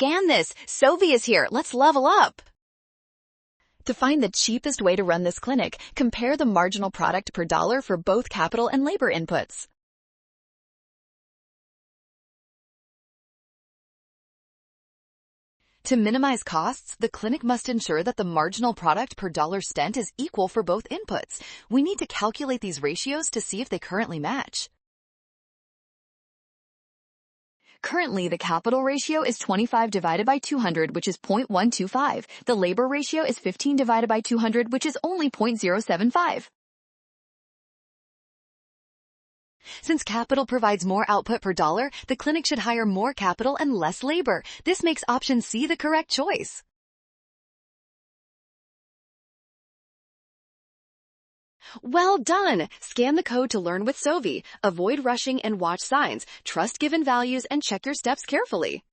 scan this. Sovi is here. Let's level up. To find the cheapest way to run this clinic, compare the marginal product per dollar for both capital and labor inputs. To minimize costs, the clinic must ensure that the marginal product per dollar spent is equal for both inputs. We need to calculate these ratios to see if they currently match. Currently, the capital ratio is 25 divided by 200, which is 0.125. The labor ratio is 15 divided by 200, which is only 0.075. Since capital provides more output per dollar, the clinic should hire more capital and less labor. This makes option C the correct choice. Well done! Scan the code to learn with Sovi. Avoid rushing and watch signs. Trust given values and check your steps carefully.